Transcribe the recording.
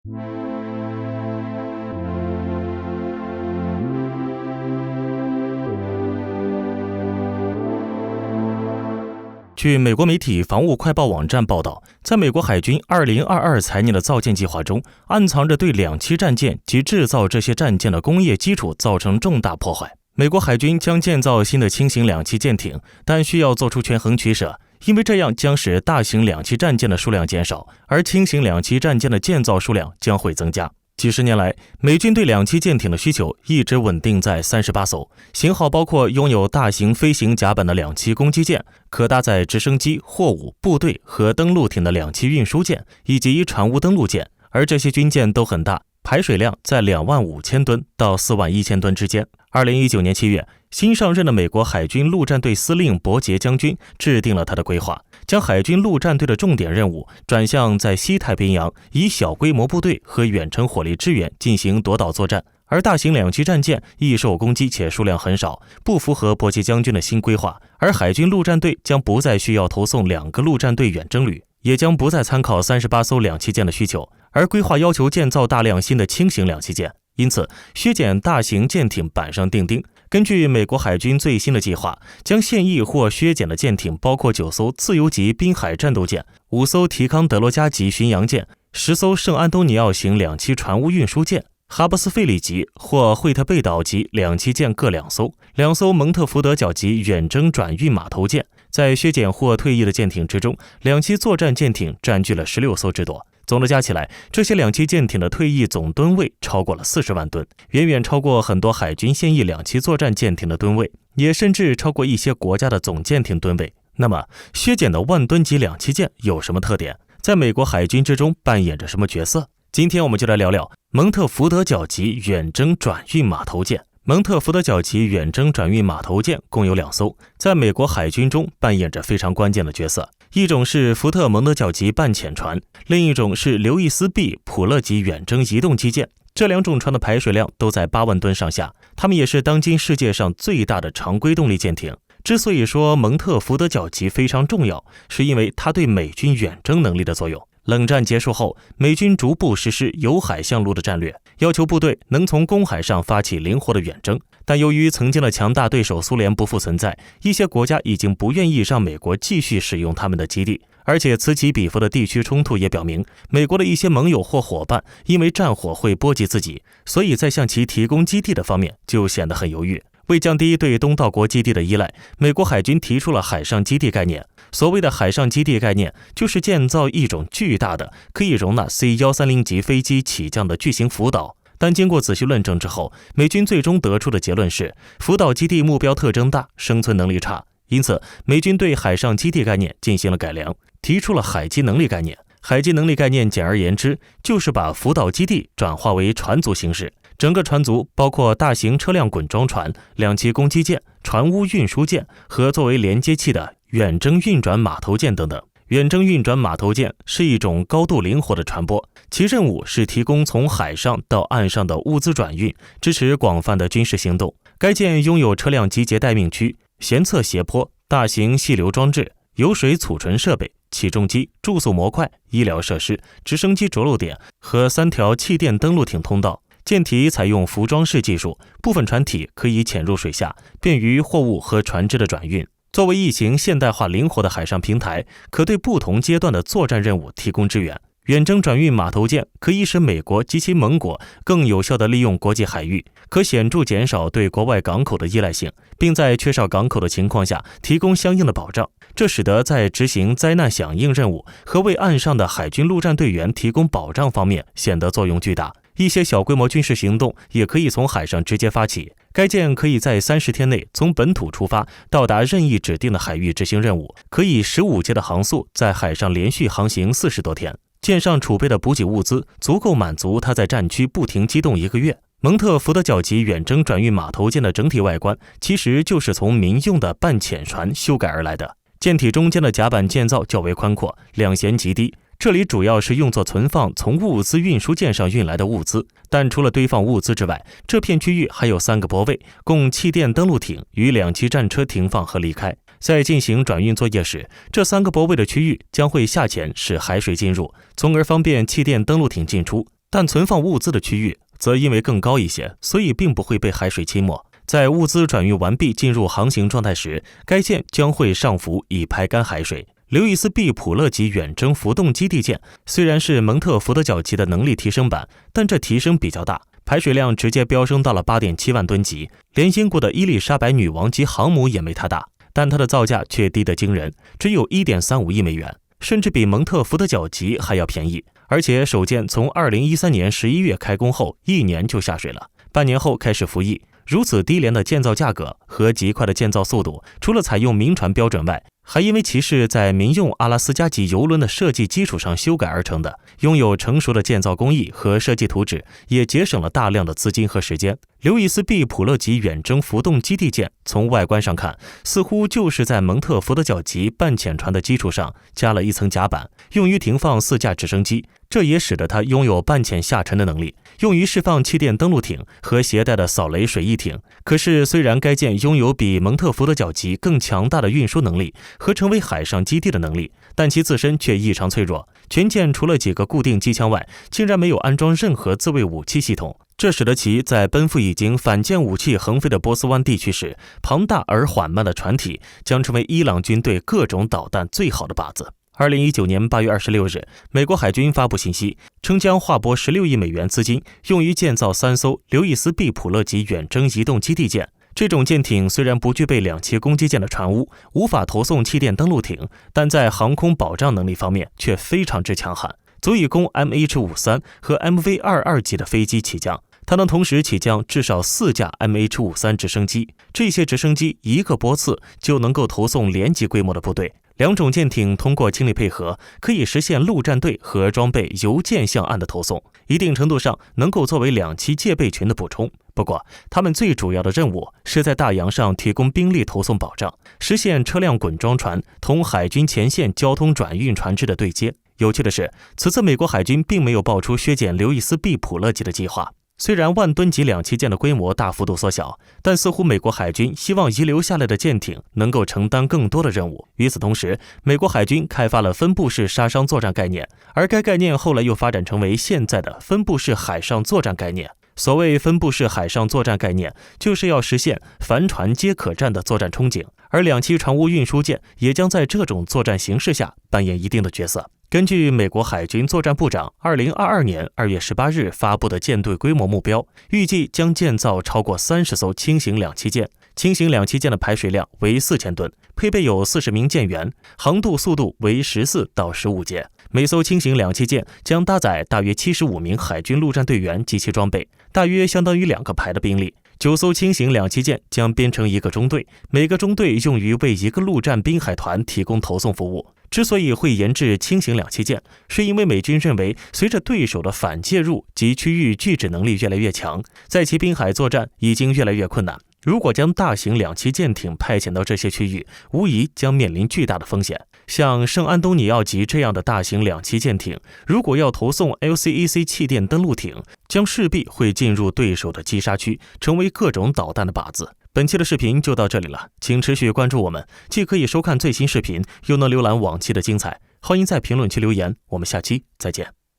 据美国媒体防务快报网站报道，在美国海军2022财年的造舰计划中，暗藏着对两栖战舰及制造这些战舰的工业基础造成重大破坏。美国海军将建造新的轻型两栖舰艇，但需要做出权衡取舍，因为这样将使大型两栖战舰的数量减少，而轻型两栖战舰的建造数量将会增加。几十年来，美军对两栖舰艇的需求一直稳定在38艘，型号包括拥有大型飞行甲板的两栖攻击舰，可搭载直升机、货物、部队和登陆艇的两栖运输舰，以及船坞登陆舰，而这些军舰都很大，排水量在25000吨到41000吨之间。2019年7月，新上任的美国海军陆战队司令伯杰将军制定了他的规划，将海军陆战队的重点任务转向在西太平洋以小规模部队和远程火力支援进行夺岛作战，而大型两栖战舰易受攻击且数量很少，不符合伯杰将军的新规划，而海军陆战队将不再需要投送2个陆战队远征旅，也将不再参考38艘两栖舰的需求，而规划要求建造大量新的轻型两栖舰，因此削减大型舰艇板上钉钉。根据美国海军最新的计划，将现役或削减的舰艇包括9艘自由级滨海战斗舰、5艘提康德罗加级巡洋舰、10艘圣安东尼奥型两栖船坞运输舰、哈布斯费里级或惠特贝岛级两栖舰各2艘、2艘蒙特福德角级远征转运码头舰。在削减或退役的舰艇之中，两栖作战舰艇占据了16艘之多。总的加起来，这些两栖舰艇的退役总吨位超过了40万吨，远远超过很多海军现役两栖作战舰艇的吨位，也甚至超过一些国家的总舰艇吨位。那么，削减的万吨级两栖舰有什么特点？在美国海军之中扮演着什么角色？今天我们就来聊聊蒙特福德角级远征转运码头舰。蒙特福德角级远征转运码头舰共有2艘，在美国海军中扮演着非常关键的角色。一种是福特蒙德角级半潜船，另一种是刘易斯 B 普勒级远征移动机舰。这2种船的排水量都在8万吨上下，它们也是当今世界上最大的常规动力舰艇。之所以说蒙特福德角级非常重要，是因为它对美军远征能力的作用。冷战结束后，美军逐步实施由海向陆的战略，要求部队能从公海上发起灵活的远征。但由于曾经的强大对手苏联不复存在，一些国家已经不愿意让美国继续使用他们的基地，而且此起彼伏的地区冲突也表明，美国的一些盟友或伙伴因为战火会波及自己，所以在向其提供基地的方面就显得很犹豫。为降低对东道国基地的依赖，美国海军提出了海上基地概念。所谓的海上基地概念，就是建造一种巨大的可以容纳 C-130 级飞机起降的巨型浮岛。但经过仔细论证之后，美军最终得出的结论是，浮岛基地目标特征大，生存能力差，因此美军对海上基地概念进行了改良，提出了海基能力概念。海基能力概念简而言之，就是把浮岛基地转化为船族形式。整个船族包括大型车辆滚装船、两栖攻击舰、船坞运输舰和作为连接器的远征运转码头舰等等。远征运转码头舰是一种高度灵活的船舶，其任务是提供从海上到岸上的物资转运，支持广泛的军事行动。该舰拥有车辆集结待命区、舷侧斜坡、大型细流装置、油水储存设备、起重机、注塑模块、医疗设施、直升机着陆点和3条气垫登陆艇通道。舰体采用浮装式技术，部分船体可以潜入水下，便于货物和船只的转运。作为一型现代化灵活的海上平台，可对不同阶段的作战任务提供支援。远征转运码头舰可以使美国及其盟国更有效地利用国际海域，可显著减少对国外港口的依赖性，并在缺少港口的情况下提供相应的保障。这使得在执行灾难响应任务和为岸上的海军陆战队员提供保障方面显得作用巨大。一些小规模军事行动也可以从海上直接发起。该舰可以在30天内从本土出发，到达任意指定的海域执行任务，可以15节的航速在海上连续航行40多天。舰上储备的补给物资足够满足它在战区不停机动1个月。蒙特福德角级远征转运码头舰的整体外观其实就是从民用的半潜船修改而来的。舰体中间的甲板建造较为宽阔，两舷极低，这里主要是用作存放从物资运输舰上运来的物资，但除了堆放物资之外，这片区域还有3个泊位，供气垫登陆艇与两栖战车停放和离开。在进行转运作业时，这3个泊位的区域将会下潜使海水进入，从而方便气垫登陆艇进出。但存放物资的区域则因为更高一些，所以并不会被海水侵没。在物资转运完毕进入航行状态时，该舰将会上浮以排干海水。刘易斯 ·B 普勒级远征浮动基地舰虽然是蒙特福德角级的能力提升版，但这提升比较大，排水量直接飙升到了 8.7 万吨级，连英国的伊丽莎白女王级航母也没它大，但它的造价却低得惊人，只有 1.35 亿美元，甚至比蒙特福德角级还要便宜。而且首舰从2013年11月开工后1年就下水了，半年后开始服役。如此低廉的建造价格和极快的建造速度，除了采用民船标准外，还因为其是在民用阿拉斯加级邮轮的设计基础上修改而成的，拥有成熟的建造工艺和设计图纸，也节省了大量的资金和时间。刘易斯 ·B 普勒级远征浮动基地舰从外观上看，似乎就是在蒙特福德角级半潜船的基础上加了一层甲板，用于停放4架直升机，这也使得它拥有半潜下沉的能力，用于释放气垫登陆艇和携带的扫雷水翼艇。可是虽然该舰拥有比蒙特福德角级更强大的运输能力和成为海上基地的能力，但其自身却异常脆弱，全舰除了几个固定机枪外，竟然没有安装任何自卫武器系统，这使得其在奔赴已经反舰武器横飞的波斯湾地区时，庞大而缓慢的船体将成为伊朗军队各种导弹最好的靶子。2019年8月26日，美国海军发布信息，称将划拨16亿美元资金用于建造3艘刘易斯 ·B 普勒级远征移动基地舰。这种舰艇虽然不具备2栖攻击舰的船坞，无法投送气垫登陆艇，但在航空保障能力方面却非常之强悍，足以供 MH53 和 MV22 级的飞机起降。它能同时起降至少4架 MH53 直升机，这些直升机一个波次就能够投送连级规模的部队。两种舰艇通过亲力配合，可以实现陆战队和装备由舰向岸的投送，一定程度上能够作为2栖戒备群的补充。不过，他们最主要的任务是在大洋上提供兵力投送保障，实现车辆滚装船同海军前线交通转运船只的对接。有趣的是，此次美国海军并没有爆出削减刘易斯 ·B 普勒级的计划。虽然万吨级2栖舰的规模大幅度缩小，但似乎美国海军希望遗留下来的舰艇能够承担更多的任务。与此同时，美国海军开发了分布式杀伤作战概念，而该概念后来又发展成为现在的分布式海上作战概念。所谓分布式海上作战概念，就是要实现凡船皆可战的作战憧憬，而2栖船坞运输舰也将在这种作战形势下扮演一定的角色。根据美国海军作战部长2022年2月18日发布的舰队规模目标，预计将建造超过30艘轻型2栖舰。轻型2栖舰的排水量为4000吨，配备有40名舰员，航渡速度为14到15节。每艘轻型2栖舰将搭载大约75名海军陆战队员及其装备，大约相当于2个排的兵力。9艘轻型2栖舰将编成一个中队，每个中队用于为一个陆战滨海团提供投送服务。之所以会研制轻型2栖舰，是因为美军认为，随着对手的反介入及区域拒止能力越来越强，在其滨海作战已经越来越困难。如果将大型2栖舰艇派遣到这些区域，无疑将面临巨大的风险。像圣安东尼奥级这样的大型2栖舰艇，如果要投送 LCAC 气垫登陆艇，将势必会进入对手的击杀区，成为各种导弹的靶子。本期的视频就到这里了，请持续关注我们，既可以收看最新视频，又能浏览往期的精彩。欢迎在评论区留言，我们下期再见。